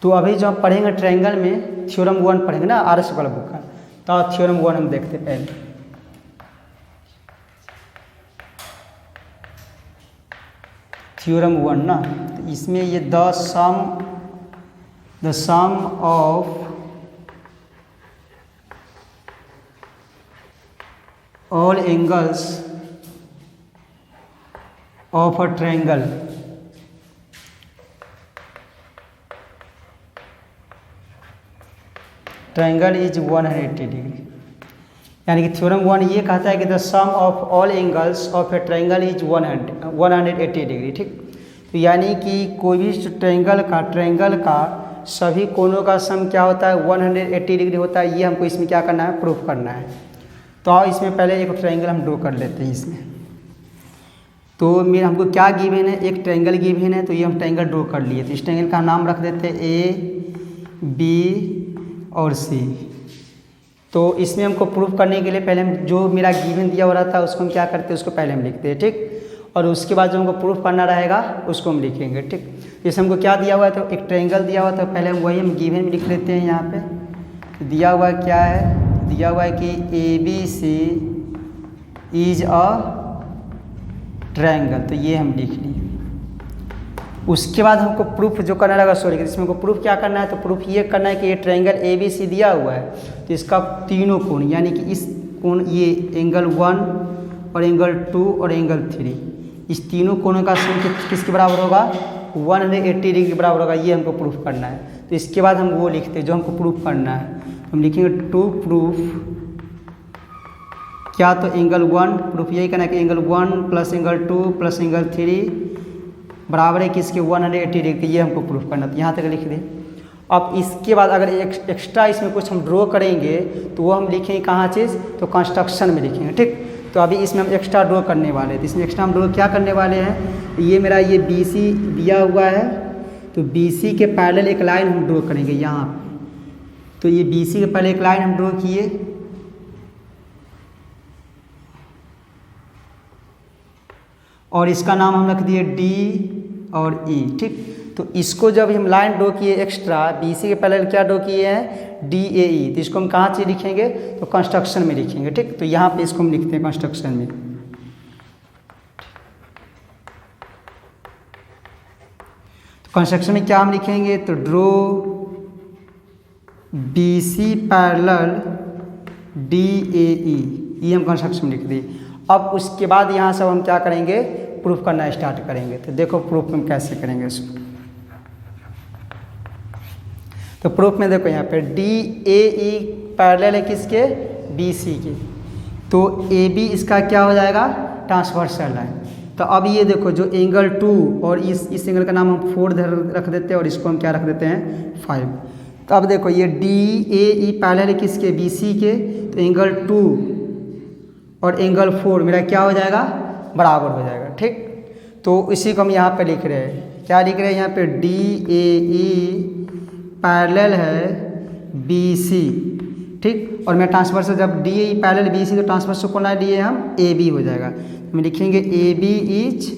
तो अभी जो हम पढ़ेंगे ट्रायंगल में थ्योरम 1 पढ़ेंगे ना आर एस शुक्ला बुक का, तो थ्योरम 1 हम देखते हैं पहले। थ्योरम 1 ना, तो इसमें ये the sum of all angles of a triangle is 180 degree. यानी कि थ्योरम 1 ये कहता है कि the sum of all angles of a triangle is 180 degree. ठीक, तो यानी कि कोई भी ट्रायंगल का सभी कोनों का सम क्या होता है 180 डिग्री होता है। ये हमको इसमें क्या करना है, प्रूफ करना है। तो इसमें पहले एक ट्रायंगल हम ड्रॉ कर लेते हैं इसमें। तो हमको क्या गिवन है, एक ट्रायंगल गिवन है, तो ये हम ट्रायंगल ड्रॉ कर लिए। तो इस ट्रायंगल का नाम रख देते हैं ए बी और सी। तो इसमें हमको प्रूफ करने के लिए पहले हम जो मेरा गिवन दिया हो रहा था उसको हम क्या करते हैं, उसको पहले हम लिखते हैं। ठीक, और उसके बाद जो हमको प्रूफ करना रहेगा उसको हम लिखेंगे। ठीक, जैसे हमको क्या दिया हुआ है, तो एक ट्रायंगल दिया हुआ था, पहले हम वही हम गिवन में लिख लेते हैं। यहाँ पे दिया हुआ क्या है, दिया हुआ है कि A B C is a triangle, तो ये हम लिख लिए। उसके बाद हमको प्रूफ जो करना रहेगा, सॉरी इसमें हमको प्रूफ क्या करना है, तो प्रूफ ये करना है कि ये ट्रायंगल ए बी सी दिया हुआ है, तो इसका तीनों कोण यानी कि इस कोण ये एंगल 1 और एंगल 2 और एंगल 3, इस तीनों कोणों का सम किसके बराबर होगा, 180 डिग्री के बराबर होगा। ये हमको प्रूफ करना है। तो इसके बाद हम वो लिखते हैं जो हमको प्रूफ करना है। हम लिखेंगे टू प्रूफ क्या, तो एंगल 1 प्रूफ यही करना है कि angle 1 plus angle 2 plus angle 3 बराबर है किसके 180 डिग्री। ये हमको प्रूफ करना, तो यहाँ तक लिख दें। अब इसके बाद अगर एक्स्ट्रा इसमें कुछ हम ड्रॉ करेंगे तो वो हम लिखेंगे कहाँ चीज़, तो कंस्ट्रक्शन में लिखेंगे। ठीक, तो अभी इसमें हम एक्स्ट्रा ड्रॉ करने वाले हैं। तो इसमें एक्स्ट्रा हम ड्रॉ क्या करने वाले हैं, ये मेरा ये बी सी दिया हुआ है, तो बी सी के पैरेलल एक लाइन हम ड्रॉ करेंगे यहाँ पे। तो ये बी सी के पहले एक लाइन हम ड्रॉ किए, और इसका नाम हम रख दिए डी और ई। ठीक, तो इसको जब हम लाइन ड्रॉ किए एक्स्ट्रा बी सी के पहले क्या ड्रॉ किए हैं, डी ए ई, तो इसको हम कहाँ से लिखेंगे, तो कंस्ट्रक्शन में लिखेंगे। ठीक, तो यहाँ पे इसको हम लिखते हैं कंस्ट्रक्शन में। तो कंस्ट्रक्शन में क्या हम लिखेंगे, तो draw B C parallel D A E, ये हम कंस्ट्रक्शन में लिख दिए। अब उसके बाद यहाँ से हम क्या करेंगे, प्रूफ करना स्टार्ट करेंगे। तो देखो प्रूफ हम कैसे करेंगे इसको। तो प्रूफ में देखो यहाँ पे डी ए ई पैरेलल है किसके, बी सी के, तो ए बी इसका क्या हो जाएगा, ट्रांसवर्सल लाइन। तो अब ये देखो जो एंगल 2 और इस एंगल का नाम हम 4 रख देते हैं और इसको हम क्या रख देते हैं 5। तो अब देखो ये डी ए ई पैरेलल है किसके, बी सी के, तो एंगल 2 और एंगल 4 मेरा क्या हो जाएगा, बराबर हो जाएगा। ठीक, तो इसी को हम यहाँ पे लिख रहे हैं, क्या लिख रहे हैं यहाँ पे, डी ए ई पैरेलल है बी सी। ठीक, और मैं ट्रांसवर्सल जब D A E parallel B C, तो ट्रांसवर्सल को ना लिए हम ए बी हो जाएगा। हम लिखेंगे ए बी इज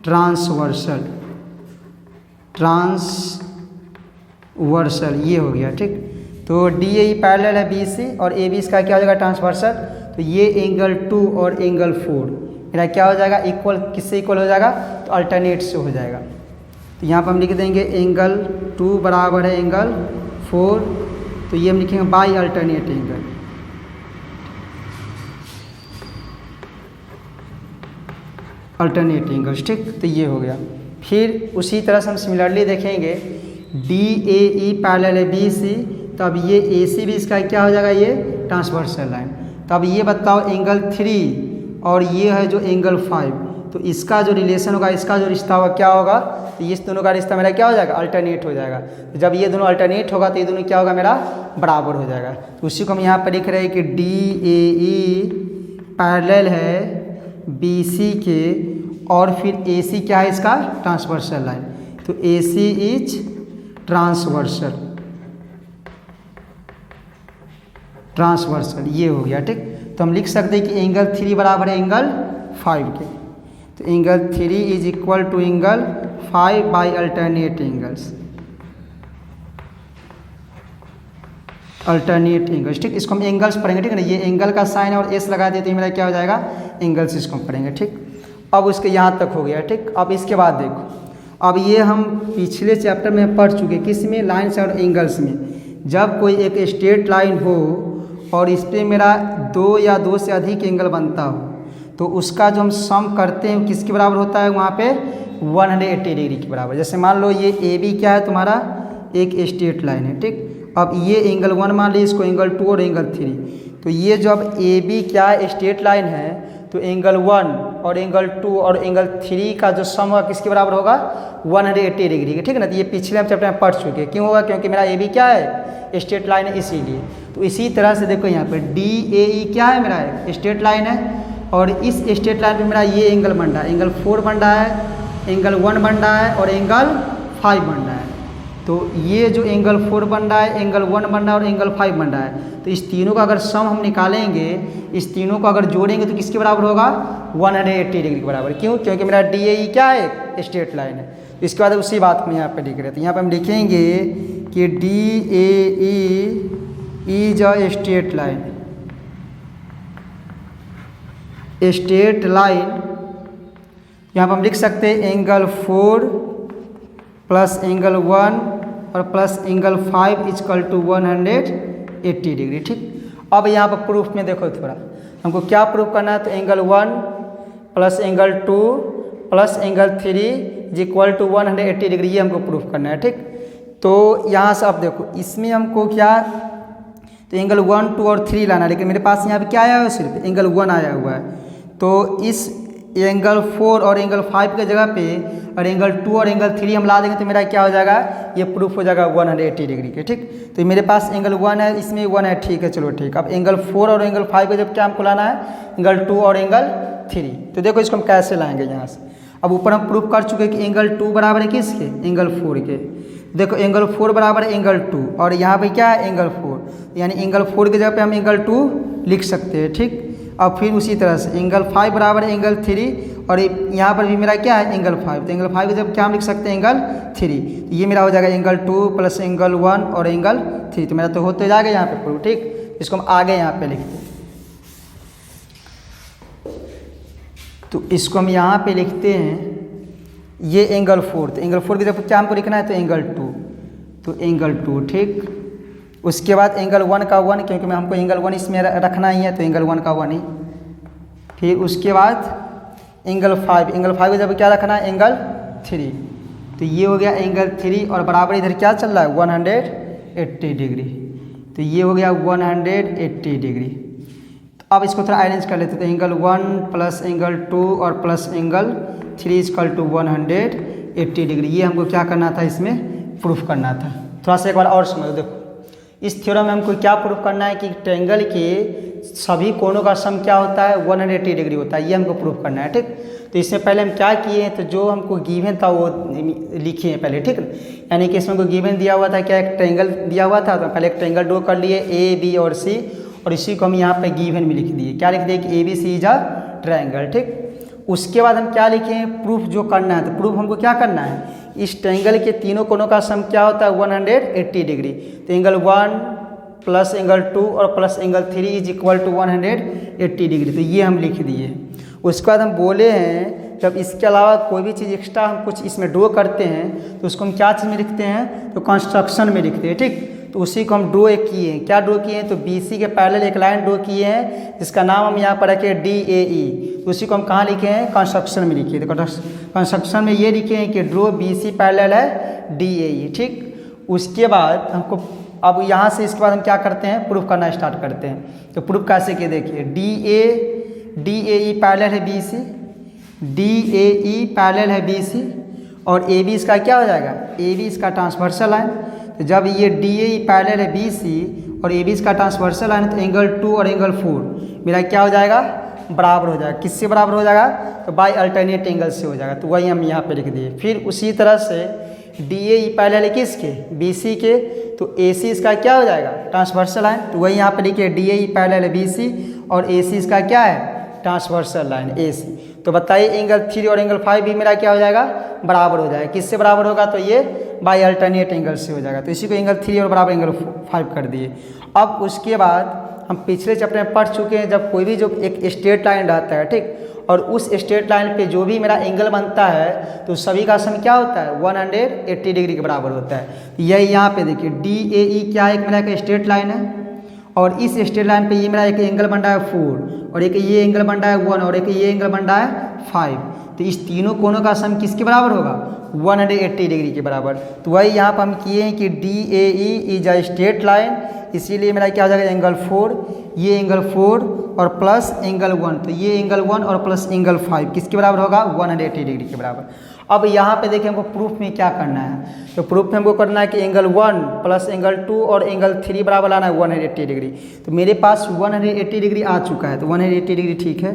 ट्रांसवर्सल, ये हो गया। ठीक, तो डी ए ई पैरेलल है बी सी और ए बी इसका क्या हो जाएगा, ट्रांसवर्सल। तो ये एंगल 2 और एंगल 4 मेरा क्या हो जाएगा, इक्वल, किससे इक्वल हो जाएगा, तो अल्टरनेट से हो जाएगा। तो यहाँ पर हम लिख देंगे एंगल 2 बराबर है एंगल 4, तो ये हम लिखेंगे by alternate angle. Alternate angles. ठीक, तो ये हो गया। फिर उसी तरह से हम सिमिलरली देखेंगे डी ए ई पैरेलल है बी सी, तो अब ये ए सी भी इसका क्या हो जाएगा, ये ट्रांसवर्सल लाइन। तो अब ये बताओ एंगल 3 और ये है जो एंगल 5, तो इसका जो रिलेशन होगा, इसका जो रिश्ता होगा क्या होगा, तो इस दोनों का रिश्ता मेरा क्या हो जाएगा, अल्टरनेट हो जाएगा। तो जब ये दोनों अल्टरनेट होगा तो ये दोनों क्या होगा, मेरा बराबर हो जाएगा। तो उसी को हम यहाँ पर लिख रहे हैं कि डी ए ई पैरेलल है बी सी के, और फिर ए सी क्या है इसका, ट्रांसवर्सल लाइन। तो ए सी इज ट्रांसवर्सल, ये हो गया। ठीक, तो हम लिख सकते हैं कि एंगल 3 बराबर है एंगल 5 के। तो angle 3 is equal to angle 5 by alternate angles. Alternate angles, ठीक। इसको हम एंगल्स पढ़ेंगे, ठीक है ना। ये एंगल का साइन है और एस लगा दिए तो ये मेरा क्या हो जाएगा, एंगल्स, इसको हम पढ़ेंगे, ठीक। अब उसके यहाँ तक हो गया, ठीक। अब इसके बाद देखो, अब ये हम पिछले चैप्टर में पढ़ चुके, किस में, लाइन्स और एंगल्स में। जब कोई एक स्ट्रेट लाइन हो और इस पर मेरा 2 या 2 से अधिक एंगल बनता हो तो उसका जो हम सम करते हैं किसके बराबर होता है, वहाँ पे 180 डिग्री के बराबर। जैसे मान लो ये ए बी क्या है तुम्हारा, एक स्ट्रेट लाइन है, ठीक। अब ये एंगल 1 मान ली, इसको एंगल 2 और एंगल 3। तो ये जो अब ए बी क्या है, स्ट्रेट लाइन है, तो एंगल 1 और एंगल 2 और एंगल 3 का जो सम होगा किसके बराबर होगा, 180 डिग्री के, ठीक है ना। तो ये पिछले हम चैप्टर में पढ़ चुके हैं। क्यों होगा, क्योंकि मेरा ए बी क्या है, स्ट्रेट लाइन है, इसीलिए। तो इसी तरह से देखो यहाँ पे डी ए ई क्या है, मेरा स्ट्रेट लाइन है और इस स्ट्रेट लाइन पे मेरा ये एंगल बन रहा है, एंगल 4 बन रहा है, एंगल 1 बन रहा है और एंगल 5 बन रहा है। तो ये जो एंगल 4 बन रहा है, एंगल 1 बन रहा है और एंगल 5 बन रहा है, तो इस तीनों का अगर सम हम निकालेंगे, इस तीनों को अगर जोड़ेंगे तो किसके बराबर होगा, 180 डिग्री के बराबर। क्यों, क्योंकि मेरा डी ए ई क्या है, स्ट्रेट लाइन है। तो इसके बाद उसी बात को यहाँ पे लिख रहे थे। यहाँ पे हम लिखेंगे कि D A E is a straight line, straight line. यहाँ पर हम लिख सकते हैं एंगल 4 प्लस एंगल 1 और plus angle 5 is equal to 180 degree, ठीक। अब यहाँ पर प्रूफ में देखो थोड़ा, हमको क्या प्रूफ करना है, तो angle 1 plus angle 2 plus angle 3 is equal to 180 degree, ये हमको प्रूफ करना है, ठीक। तो यहाँ से अब देखो, इसमें हमको क्या, तो एंगल 1, 2 और 3 लाना है, लेकिन मेरे पास यहाँ पे क्या आया हुआ है, सिर्फ एंगल 1 आया हुआ है। तो इस एंगल 4 और एंगल 5 के जगह पे और एंगल 2 और एंगल 3 हम ला देंगे तो मेरा क्या हो जाएगा, ये प्रूफ हो जाएगा 180 डिग्री के, ठीक। तो मेरे पास एंगल 1 है, इसमें 1 है, ठीक है, चलो ठीक। अब एंगल 4 और एंगल 5 के जब क्या हमको लाना है, एंगल 2 और एंगल 3। तो देखो इसको हम कैसे लाएंगे यहाँ से। अब ऊपर हम प्रूफ कर चुके कि एंगल 2 बराबर है किसके, एंगल 4 के। देखो एंगल 4 बराबर है एंगल 2 और यहाँ पे क्या है, एंगल 4, यानी एंगल 4 की जगह पे हम एंगल 2 लिख सकते हैं, ठीक। अब फिर उसी तरह से एंगल 5 बराबर है एंगल 3 और यहाँ पर भी मेरा क्या है, एंगल 5। तो एंगल 5 की जब क्या हम लिख सकते हैं, एंगल 3। तो ये मेरा हो जाएगा एंगल 2 प्लस एंगल 1 और एंगल 3। तो मेरा तो होते जाएगा यहाँ पे प्रूफ, ठीक। इसको हम आगे यहाँ पे लिखते हैं, तो इसको हम यहाँ पे लिखते हैं, ये एंगल 4। तो एंगल 4 की जब क्या हमको लिखना है, तो एंगल 2, तो एंगल 2, ठीक। उसके बाद एंगल 1 का 1, क्योंकि मैं हमको एंगल 1 इसमें रखना ही है, तो एंगल 1 का 1 ही। फिर उसके बाद एंगल 5, एंगल 5 को जब क्या रखना है, एंगल 3। तो ये हो गया एंगल 3 और बराबर इधर क्या चल रहा है, 180 डिग्री। तो ये हो गया 180 डिग्री। तो अब इसको थोड़ा अरेंज कर लेते, तो एंगल 1 प्लस एंगल 2 और plus angle 3 is equal to 180 degree. ये हमको क्या करना था, इसमें प्रूफ करना था। थोड़ा सा एक बार और समझो, देखो इस थ्योरम में हमको क्या प्रूफ करना है कि ट्रायंगल के सभी कोणों का सम क्या होता है, 180 डिग्री होता है, ये हमको प्रूफ करना है, ठीक। तो इससे पहले हम क्या किए हैं, तो जो हमको गिवन था वो लिखे हैं पहले, ठीक। यानी कि इसमें हमको गिवन दिया हुआ था, क्या एक ट्रायंगल दिया हुआ था, तो पहले एक ट्रायंगल ड्रॉ कर लिए ए बी और सी, और इसी को हम यहाँ पे गिवन में लिख दिए, क्या लिख दिए कि A B C is a triangle, ठीक। उसके बाद हम क्या लिखे, प्रूफ जो करना है, तो प्रूफ हमको क्या करना है, इस ट्रायंगल के तीनों कोणों का सम क्या होता है, 180 डिग्री। तो एंगल 1 प्लस एंगल 2 और plus angle 3 is equal to 180 degree. तो ये हम लिख दिए। उसके बाद हम बोले हैं जब इसके अलावा कोई भी चीज़ एक्स्ट्रा हम कुछ इसमें ड्रॉ करते हैं तो उसको हम क्या चीज़ में लिखते हैं, तो कंस्ट्रक्शन में लिखते हैं, ठीक। तो उसी को हम ड्रॉ किए हैं, क्या ड्रॉ किए हैं, तो BC के पैरेलल एक लाइन ड्रॉ किए हैं जिसका नाम हम यहाँ पर रखे DAE। तो उसी को हम कहाँ लिखे हैं, कंस्ट्रक्शन में लिखे। तो कंस्ट्रक्शन में ये लिखे हैं कि ड्रॉ BC पैरेलल है DAE, ठीक। उसके बाद हमको अब यहाँ से इसके बाद हम क्या करते हैं, प्रूफ करना स्टार्ट करते हैं। तो प्रूफ कैसे किए, देखिए DAE पैरेलल है BC, DAE पैरेलल है BC और AB इसका क्या हो जाएगा, AB इसका ट्रांसवर्सल लाइन। तो जब ये DAE पैरेलल है BC और AB इसका ट्रांसवर्सल लाइन, तो एंगल 2 और एंगल 4 मेरा क्या हो जाएगा, बराबर हो जाएगा। किससे बराबर हो जाएगा, तो बाय अल्टरनेट एंगल से हो जाएगा। तो वही हम यहाँ पे लिख दिए। फिर उसी तरह से DAE पैरेलल है किसके, BC के, तो AC इसका क्या हो जाएगा, ट्रांसवर्सल लाइन। तो वही यहाँ पे लिखिए DAE पैरेलल है BC और AC इसका क्या है, ट्रांसवर्सल लाइन AC। तो बताइए एंगल 3 और एंगल 5 भी मेरा क्या हो जाएगा, बराबर हो जाएगा। किससे बराबर होगा, तो ये बाय अल्टरनेट एंगल से हो जाएगा। तो इसी को एंगल 3 और बराबर एंगल 5 कर दिए। अब उसके बाद हम पिछले चैप्टर में पढ़ चुके हैं, जब कोई भी जो एक स्ट्रेट लाइन रहता है, ठीक, और उस स्ट्रेट लाइन पे जो भी मेरा एंगल बनता है तो सभी का सम क्या होता है 180 डिग्री के बराबर होता है। यही यहाँ पे देखिए DAE क्या है, एक मेरा एक स्ट्रेट लाइन है और इस स्ट्रेट लाइन पे ये मेरा एक एंगल बन रहा है 4 और एक ये एंगल बन रहा है 1 और एक ये एंगल बन रहा है 5। तो इस तीनों कोणों का सम किसके बराबर होगा 180 डिग्री के बराबर। तो वही यहाँ पर हम किए हैं कि DAE is a straight line, इसीलिए मेरा क्या हो जाएगा एंगल 4, ये एंगल 4 और प्लस एंगल 1, तो ये एंगल 1 और प्लस एंगल 5 किसके बराबर होगा 180 डिग्री के बराबर। अब यहाँ पे देखिए हमको प्रूफ में क्या करना है, तो प्रूफ में हमको करना है कि एंगल 1 प्लस एंगल 2 और एंगल 3 बराबर लाना है 180 डिग्री। तो मेरे पास 180 डिग्री आ चुका है, तो 180 डिग्री ठीक है,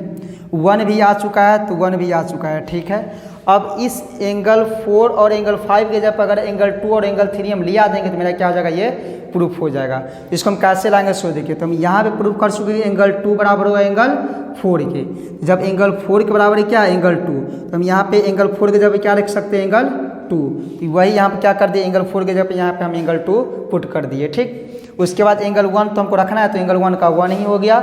1 भी आ चुका है, तो 1 भी आ चुका है, ठीक है। अब इस एंगल 4 और एंगल 5 के जब अगर एंगल 2 और एंगल 3 हम लिया देंगे तो मेरा क्या हो जाएगा ये प्रूफ हो जाएगा। इसको हम कैसे लाएंगे सो देखिए, तो हम यहाँ पे प्रूफ कर चुके हैं एंगल 2 बराबर होगा एंगल 4 के। जब एंगल 4 के बराबर है क्या एंगल 2, तो हम यहाँ पे एंगल 4 के जब क्या लिख सकते हैं एंगल 2, तो वही यहाँ पे क्या कर दिए एंगल 4 के जब यहाँ पे हम एंगल 2 पुट कर दिए, ठीक। उसके बाद एंगल 1 तो हमको रखना है, तो एंगल 1 का 1 ही हो गया।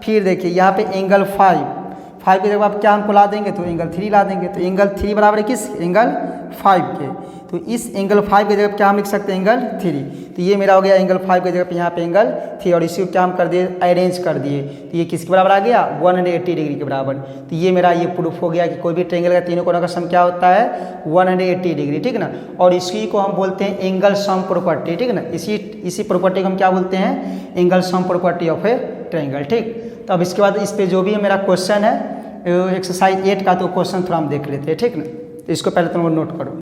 फिर देखिए यहाँ पे एंगल 5 की जगह आप क्या हमको ला देंगे तो एंगल 3 ला देंगे, तो एंगल 3 बराबर है किस एंगल 5 के, तो इस एंगल 5 की जगह क्या हम लिख सकते हैं एंगल 3। तो ये मेरा हो गया एंगल 5 की जगह पे यहाँ पे एंगल 3 और इसी को क्या हम कर दिए अरेंज कर दिए, तो ये किसके बराबर आ गया 180 डिग्री के बराबर। तो ये मेरा ये प्रूफ हो गया कि कोई भी ट्रायंगल का तीनों कोनों का सम क्या होता है 180 डिग्री, ठीक ना। और इसी को हम बोलते हैं एंगल सम प्रॉपर्टी, ठीक ना। इसी प्रॉपर्टी को हम क्या बोलते हैं angle sum property of a triangle, ठीक। तो अब इसके बाद इस पे जो भी मेरा क्वेश्चन है एक्सरसाइज 8 का, तो क्वेश्चन थोड़ा हम देख लेते हैं, ठीक ना। तो इसको पहले तुम नोट करो।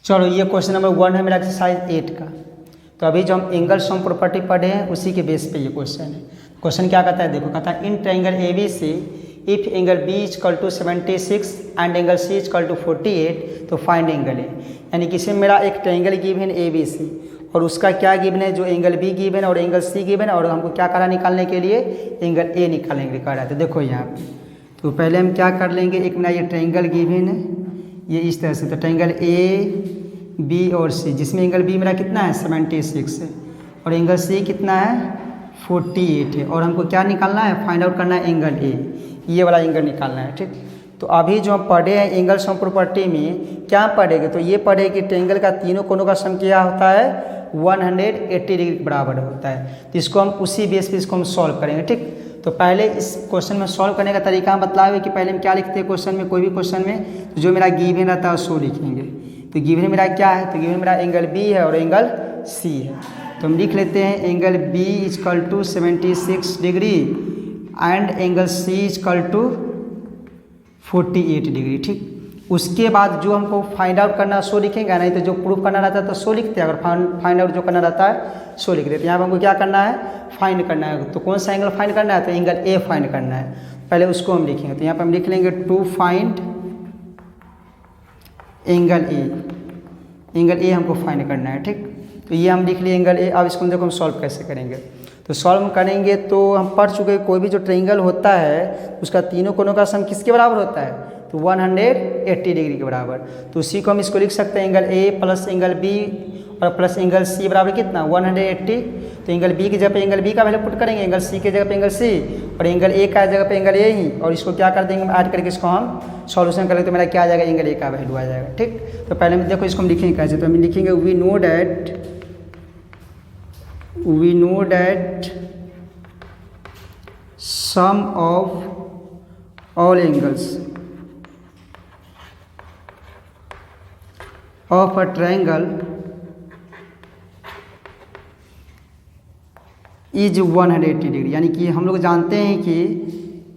चलो ये क्वेश्चन नंबर 1 है मेरा एक्सरसाइज 8 का। तो अभी जो हम एंगल सम प्रॉपर्टी पढ़े हैं उसी के बेस पे ये क्वेश्चन है। क्वेश्चन क्या कहता है देखो, कहता है in triangle ABC if angle B is equal to 76 and angle C is equal to 48 तो फाइंड एंगल ए। यानी कि इसमें मेरा एक ट्रायंगल गिवन ABC और उसका क्या गिवन है जो एंगल B गिवन और एंगल C गिवन है, और हमको क्या करा निकालने के लिए एंगल A निकालने के लिए कहा है। तो देखो यहाँ पे तो पहले हम क्या कर लेंगे, एक मेरा ये ट्रायंगल गिवन है ये इस तरह से, तो ट्रायंगल A B और C जिसमें एंगल B मेरा कितना है 76 है और एंगल C कितना है 48 है, और हमको क्या निकालना है फाइंड आउट करना है एंगल A, ये वाला एंगल निकालना है, ठीक। तो अभी जो हम पढ़े हैं एंगल सम प्रॉपर्टी में क्या पढ़ेंगे, तो ये पढ़े कि ट्रायंगल का तीनों कोनों का सम क्या होता है 180 डिग्री के बराबर होता है। तो इसको हम उसी बेस पे इसको हम सॉल्व करेंगे, ठीक। तो पहले इस क्वेश्चन में सॉल्व करने का तरीका बतलावे कि पहले हम क्या लिखते हैं क्वेश्चन में, कोई भी क्वेश्चन में तो जो मेरा गिवन रहता है उसको लिखेंगे। तो गिवन मेरा क्या है, तो गिवन मेरा एंगल B है और एंगल C है, तो हम लिख लेते हैं angle B is equal to 76 degree and angle C is equal to 48 degree, ठीक। उसके बाद जो हमको फाइंड आउट करना सो लिखेंगे, नहीं तो जो प्रूफ करना रहता है तो सो लिखते हैं, अगर फाइंड आउट जो करना रहता है सो लिख देते हैं। यहाँ पर हमको क्या करना है फाइंड करना है, तो कौन सा एंगल फाइंड करना है, तो एंगल A फाइंड करना है, पहले उसको हम लिखेंगे। तो यहाँ पर हम लिख लेंगे टू फाइंड एंगल ए हमको फाइंड करना है, ठीक। तो ये हम लिख लिए एंगल ए। अब इसको देखो हम सॉल्व कैसे करेंगे, तो सॉल्व करेंगे तो हम पढ़ चुके कोई भी जो ट्रायंगल होता है उसका तीनों कोनों का सम किसके बराबर होता है, तो 180 डिग्री के बराबर। तो उसी को हम इसको लिख सकते हैं angle A plus angle B और प्लस एंगल सी बराबर कितना 180। तो एंगल बी की जगह पे एंगल बी का वैल्यू पुट करेंगे, एंगल सी की जगह पे एंगल सी और एंगल ए का जगह पे एंगल ए ही, और इसको क्या कर देंगे ऐड करके इसको हम सॉल्यूशन करेंगे तो मेरा क्या आ जाएगा एंगल ए का वैल्यू आ जाएगा, ठीक। तो पहले हम देखो इसको हम लिखेंगे कैसे, तो हम लिखेंगे we know that sum of all angles of a triangle is 180 degree. यानी कि हम लोग जानते हैं कि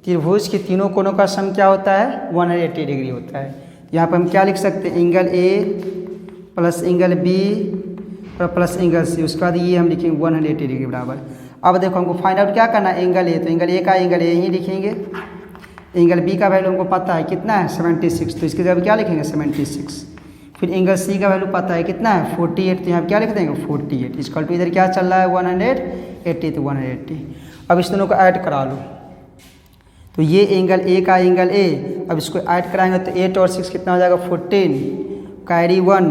त्रिभुज के तीनों कोनों का सम क्या होता है 180 डिग्री होता है। यहाँ पर हम क्या लिख सकते हैं angle A plus angle B और प्लस एंगल सी, उसके बाद ये हम लिखेंगे 180 डिग्री बराबर। अब देखो हमको फाइंड आउट क्या करना है एंगल ए, तो एंगल ए का एंगल ए ही लिखेंगे, एंगल बी का वैल्यू हमको पता है कितना है 76, तो इसके जगह क्या लिखेंगे 76। फिर एंगल सी का वैल्यू पता है कितना है 48, तो यहाँ क्या लिख देंगे 48 इसकल टू इधर क्या चल रहा है 180, तो 180। अब इस दोनों को ऐड करा लो, तो ये एंगल ए का एंगल ए अब इसको ऐड कराएंगे तो 8 और 6 कितना हो जाएगा 14, कैरी 1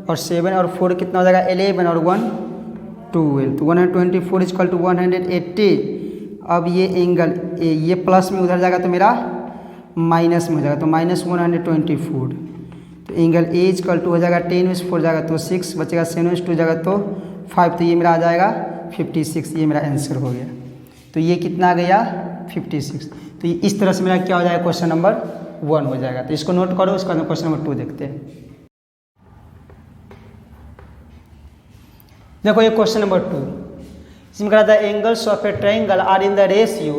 और 7 और 4 कितना हो जाएगा 11 और 1 12, तो 124 इक्वल टू 180। अब ये एंगल ये प्लस में उधर जाएगा तो मेरा माइनस में हो जाएगा, तो माइनस 124, तो एंगल ए इक्वल टू हो जाएगा 10 में 4 जाएगा तो 6 बचेगा, 7 में 2 जाएगा तो 5, तो ये मेरा आ जाएगा 56। ये मेरा आंसर हो गया। तो ये कितना आ गया 56। तो इस तरह से मेरा क्या हो जाएगा क्वेश्चन नंबर 1 हो जाएगा। तो इसको नोट करो, उसके बाद क्वेश्चन नंबर 2 देखते हैं। देखो ये क्वेश्चन नंबर 2, इसमें कहा था angles of a triangle are in the ratio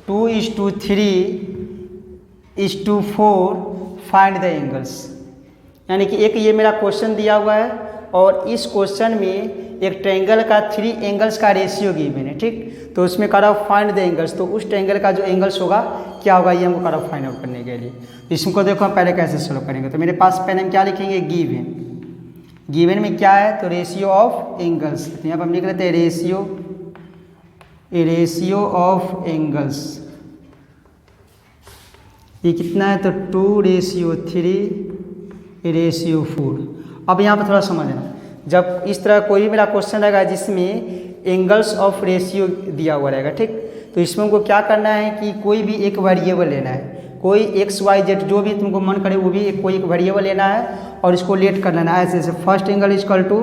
2:3:4, find the angles. यानी कि एक ये मेरा क्वेश्चन दिया हुआ है और इस क्वेश्चन में एक ट्रायंगल का 3 एंगल्स का रेशियो गिवन है, ठीक। तो उसमें कह रहा फाइंड द एंगल्स, तो उस ट्रायंगल का जो एंगल्स होगा क्या होगा ये हमको कह रहा फाइंड आउट करने के लिए। तो इसको देखो हम पहले कैसे सोल्व करेंगे। तो मेरे पास पहले हम क्या लिखेंगे गिवन, गिवन में क्या है तो रेशियो ऑफ एंगल्स, तो यहाँ पर हम लिख लेते हैं रेशियो ऑफ एंगल्स। ये कितना है तो 2:3:4। अब यहाँ पर थोड़ा समझना, जब इस तरह कोई भी मेरा क्वेश्चन रहेगा जिसमें एंगल्स ऑफ रेशियो दिया हुआ रहेगा, ठीक, तो इसमें हमको क्या करना है कि कोई भी एक वेरिएबल लेना है, कोई XYZ जो भी तुमको मन करे वो भी कोई एक वेरिएबल लेना है और इसको लेट कर लेना है ऐसे ऐसे। First angle equal to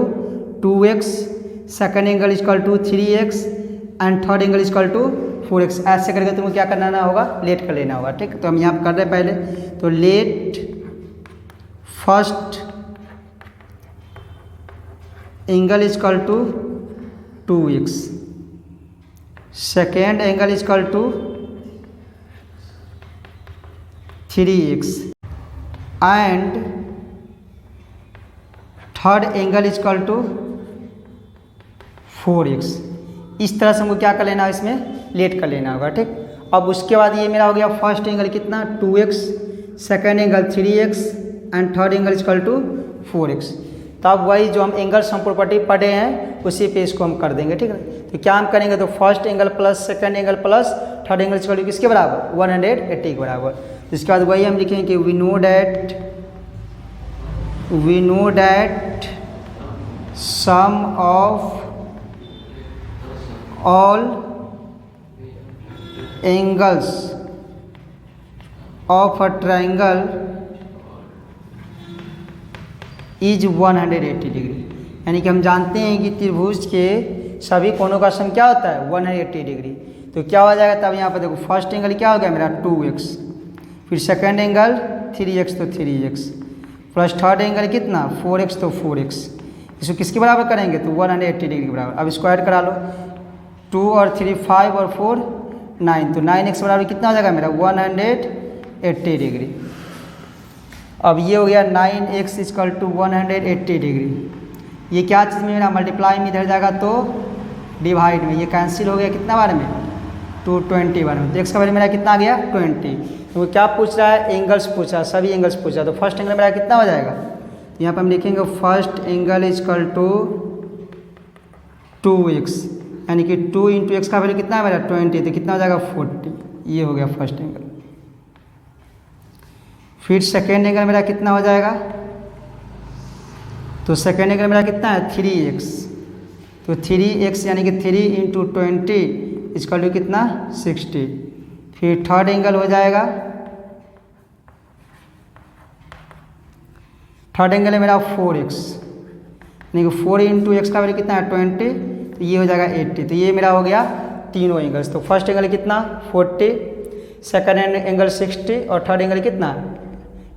2x, second angle equal to 3x and third angle equal to 4x। ऐसे करके तुमको क्या करना होगा लेट कर लेना होगा, ठीक। तो हम यहाँ पर कर रहे हैं पहले, तो let first angle equal to 2x, second angle equal to 3x and third angle equal to 4x। इस तरह से हमको क्या कर लेना है, इसमें लेट कर लेना होगा, ठीक। अब उसके बाद ये मेरा हो गया फर्स्ट एंगल कितना 2x, second angle 3x and third angle equal to 4x। तो अब वही जो हम एंगल्स हम प्रॉपर्टी पढ़े हैं उसी पे इसको हम कर देंगे, ठीक है। तो क्या हम करेंगे तो first angle plus second angle plus third angle equal to किसके बराबर 180 के बराबर। इसके बाद वही हम लिखेंगे कि we know that sum of all angles of a triangle is 180 degree. यानी कि हम जानते हैं कि त्रिभुज के सभी कोणों का सम क्या होता है 180 डिग्री। तो क्या हो जाएगा तब यहाँ पर देखो फर्स्ट एंगल क्या हो गया मेरा 2x, फिर सेकेंड एंगल 3x तो 3x प्लस थर्ड एंगल कितना 4x तो 4x। इसको किसके बराबर करेंगे तो 180 डिग्री के बराबर। अब इसको ऐड करा लो 2 और 3 5 और 4 9, तो 9x बराबर कितना हो जाएगा मेरा 180 डिग्री। अब ये हो गया 9x इक्वल टू 180 डिग्री। ये क्या चीज़ में मेरा मल्टीप्लाई में इधर जाएगा तो डिवाइड में, ये कैंसिल हो गया कितना बार में 220 बार में। तो x का वैल्यू मेरा कितना आ गया 20। तो वो क्या पूछ रहा है एंगल्स पूछ रहा है, सभी एंगल्स पूछ रहा है। तो फर्स्ट एंगल मेरा कितना हो जाएगा तो यहाँ पर हम लिखेंगे first angle equal to 2x, यानी कि 2 × x का वैल्यू कितना है मेरा 20, तो कितना हो जाएगा 40। ये हो गया फर्स्ट एंगल। फिर सेकेंड एंगल मेरा कितना हो जाएगा तो सेकेंड एंगल मेरा कितना है 3x, तो 3x यानी कि 3 × 20 इक्वल टू कितना 60। फिर थर्ड एंगल हो जाएगा, थर्ड एंगल है मेरा 4x, यानी कि 4 × x का वैल्यू कितना है 20, तो ये हो जाएगा 80। तो ये मेरा हो गया तीनों एंगल्स। तो फर्स्ट एंगल कितना 40, सेकेंड एंगल 60 और थर्ड एंगल कितना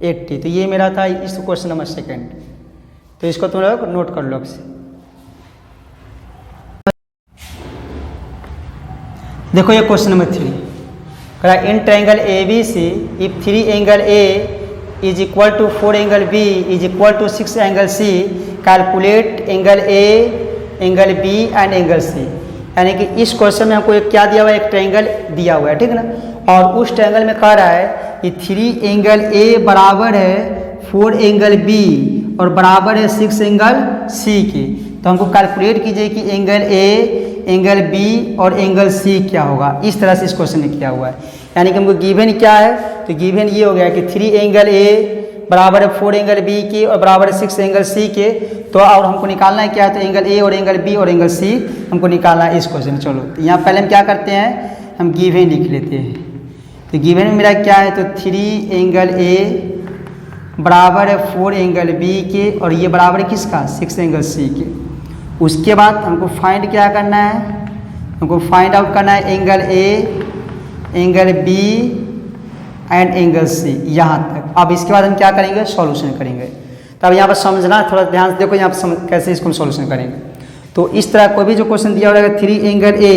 80। तो ये मेरा था इस क्वेश्चन नंबर सेकेंड। तो इसको तुम लोग नोट कर लो। देखो ये क्वेश्चन नंबर 3 करा in triangle ABC if 3 angle A is equal to 4 angle B is equal to 6 angle C, calculate angle A, angle B and angle C। यानी कि इस क्वेश्चन में हमको एक क्या दिया हुआ है, एक ट्रायंगल दिया हुआ है, ठीक है ना। और उस ट्रायंगल में कह रहा है कि 3 एंगल A बराबर है 4 एंगल B और बराबर है 6 एंगल C की। तो हमको कैलकुलेट कीजिए कि एंगल A, एंगल B और एंगल C क्या होगा। इस तरह से इस क्वेश्चन में किया हुआ है। यानी कि हमको गिवन क्या है, तो गिवन ये हो गया कि 3 एंगल ए बराबर है 4 एंगल बी के और बराबर है 6 एंगल सी के। तो और हमको निकालना है क्या, तो एंगल ए और एंगल बी और एंगल सी हमको निकालना है इस क्वेश्चन। चलो तो यहाँ पहले हम क्या करते हैं, हम गिवन लिख लेते हैं। तो गिवन में मेरा क्या है, तो 3 एंगल ए बराबर है 4 एंगल बी के और ये बराबर है किसका, 6 एंगल सी के। उसके बाद हमको फाइंड क्या करना है, हमको फाइंड आउट करना है angle A, angle B and angle C यहाँ तक। अब इसके बाद हम क्या करेंगे, सॉल्यूशन करेंगे। तो अब यहाँ पर समझना, थोड़ा ध्यान से देखो यहाँ पर कैसे इसको हम सॉल्यूशन करेंगे। तो इस तरह कोई भी जो क्वेश्चन दिया रहेगा 3 एंगल ए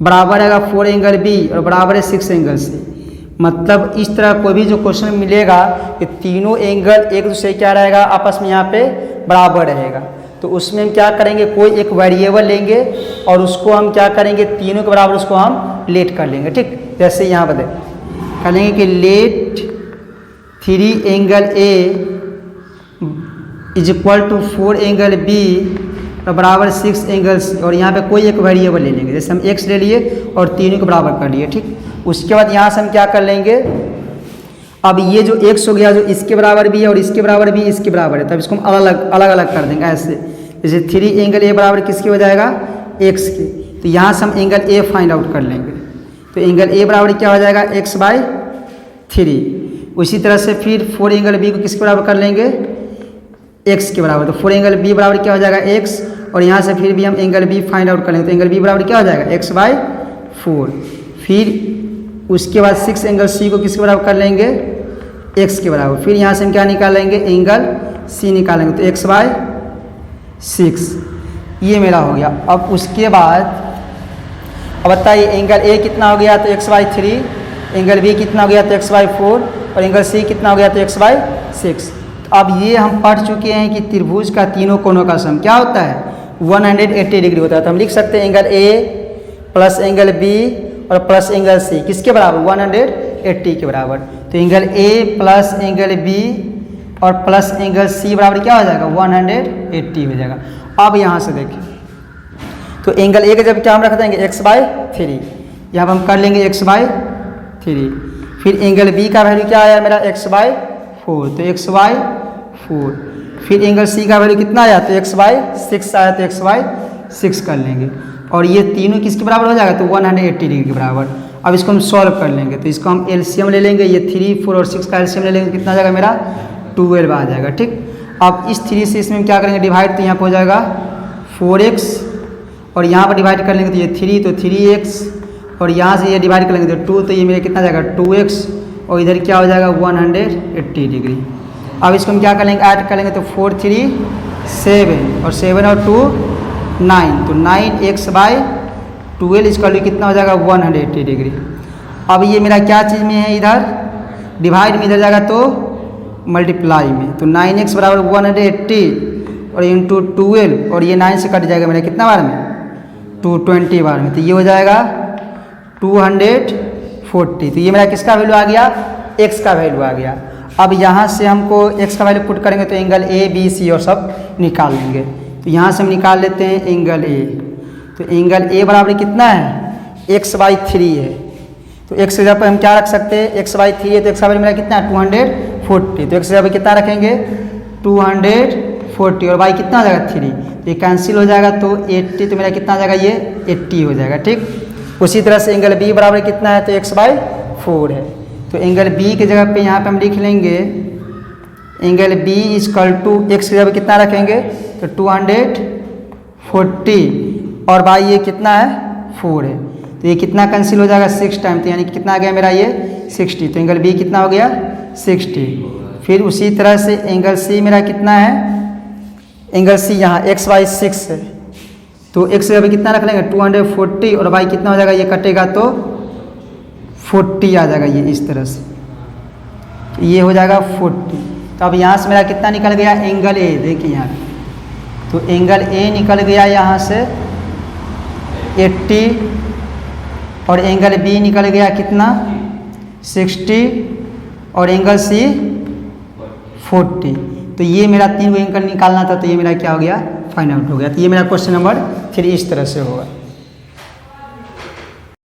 बराबर रहेगा 4 एंगल बी और बराबर है 6 एंगल सी, मतलब इस तरह कोई भी जो क्वेश्चन मिलेगा कि तीनों एंगल एक दूसरे क्या रहेगा, आपस में यहाँ पे बराबर रहेगा। तो उसमें हम क्या करेंगे, कोई एक वेरिएबल लेंगे और उसको हम क्या करेंगे, तीनों के बराबर उसको हम लेट कर लेंगे। ठीक, जैसे यहाँ पर कर लेंगे कि let 3 angle A is equal to 4 angle B और बराबर 6 एंगल सी, और यहाँ पे कोई एक वेरिएबल ले लेंगे, जैसे हम x ले लिए और तीनों को बराबर कर लिए। ठीक, उसके बाद यहाँ से हम क्या कर लेंगे, अब ये जो x हो गया जो इसके बराबर भी है और इसके बराबर भी इसके बराबर है, तब इसको हम अलग अलग कर देंगे ऐसे। जैसे 3 एंगल ए बराबर किसके हो जाएगा, x के, तो यहाँ से हम एंगल ए फाइंड आउट कर लेंगे। तो एंगल ए बराबर क्या हो जाएगा, x/3। उसी तरह से फिर 4 एंगल बी को किसके बराबर कर लेंगे, x के बराबर। तो 4 एंगल बी बराबर क्या हो जाएगा, x, और यहाँ से फिर भी हम एंगल बी फाइंड आउट कर लेंगे। तो एंगल बी बराबर क्या हो जाएगा, x/4। फिर उसके बाद 6 एंगल सी को किसके बराबर कर लेंगे, x के बराबर। फिर यहाँ से हम क्या निकालेंगे, एंगल सी निकालेंगे, तो x/6 ये मेरा हो गया। अब उसके बाद अब बताइए एंगल ए कितना हो गया, तो x/3, एंगल बी कितना हो गया, तो x/4, और एंगल सी कितना हो गया, तो x/6। अब ये हम पढ़ चुके हैं कि त्रिभुज का तीनों कोणों का सम क्या होता है, 180 डिग्री होता है। तो हम लिख सकते हैं angle A plus angle B और प्लस एंगल सी किसके बराबर, 180 के बराबर। तो angle A plus angle B और प्लस एंगल सी बराबर क्या हो जाएगा, 180 हो जाएगा। अब यहाँ से देखिए, तो एंगल ए का जब क्या हम रख देंगे, x/3, यहाँ पर हम कर लेंगे x/3। फिर एंगल बी का वैल्यू क्या आया मेरा, x/4, तो x/4। फिर एंगल सी का वैल्यू कितना आया, तो x/6 आया, तो x/6 कर लेंगे। और ये तीनों किसके बराबर हो जाएगा, तो 180 डिग्री के बराबर। अब इसको हम सॉल्व कर लेंगे, तो इसको हम एलसीएम ले लेंगे, ये 3, 4 और 6 का एलसीएम ले लेंगे, कितना आ जाएगा मेरा, 12 आ जाएगा। ठीक, अब इस 3 से इसमें क्या करेंगे डिवाइड, तो यहाँ पर हो जाएगा 4x, और यहाँ पर डिवाइड कर लेंगे तो ये 3, तो 3x, और यहाँ से ये डिवाइड कर लेंगे तो 2, तो ये मेरा कितना जाएगा 2x, और इधर क्या हो जाएगा 180 डिग्री। अब इसको हम क्या कर लेंगे, ऐड कर लेंगे, तो 4, 3, 7, और 7 और 2 9, तो 9x/12 इसका वैल्यू कितना हो जाएगा 180 डिग्री। अब ये मेरा क्या चीज़ में है, इधर डिवाइड में, इधर जाएगा तो मल्टीप्लाई में, तो 9x बराबर 180 और इंटू 12, और ये 9 से कट जाएगा मेरा कितना बार में, 220 बार में, तो ये हो जाएगा 240। तो ये मेरा किसका वैल्यू आ गया, x का वैल्यू आ गया। अब यहाँ से हमको x का वैल्यू पुट करेंगे तो एंगल ए बी सी और सब निकाल लेंगे। तो यहाँ से हम निकाल लेते हैं एंगल ए, तो एंगल ए बराबर कितना है, x/3 है। तो x की जगह पर हम क्या रख सकते हैं, x/3 है, तो x का वैल्यू मेरा कितना है 240, तो x की जगह पर कितना रखेंगे 240, और y कितना हो जाएगा 3, तो ये कैंसिल हो जाएगा, तो 80, तो मेरा कितना आ जाएगा, ये 80 हो जाएगा। ठीक, उसी तरह से एंगल बी बराबर कितना है, तो x/4 है। तो एंगल बी की जगह पे यहाँ पे हम लिख लेंगे angle B equal to x की जगह पे कितना रखेंगे, तो 240, और बाई ये कितना है 4 है, तो ये कितना कैंसिल हो जाएगा 6 टाइम, तो यानी कि कितना आ गया मेरा ये 60, तो एंगल बी कितना हो गया 60। फिर उसी तरह से एंगल सी मेरा कितना है, एंगल सी यहाँ x/6 है, तो x की जगह पे कितना रख लेंगे 240, और बाई कितना हो जाएगा, ये कटेगा तो 40 आ जाएगा, ये इस तरह से, तो ये हो जाएगा 40। तो अब यहाँ से मेरा कितना निकल गया, एंगल ए, देखिए यहाँ, तो एंगल ए निकल गया यहाँ से 80, और एंगल बी निकल गया कितना 60, और एंगल सी 40। तो ये मेरा 3 एंगल निकालना था, तो ये मेरा क्या हो गया, फाइंड आउट हो गया। तो ये मेरा क्वेश्चन नंबर 3 इस तरह से होगा।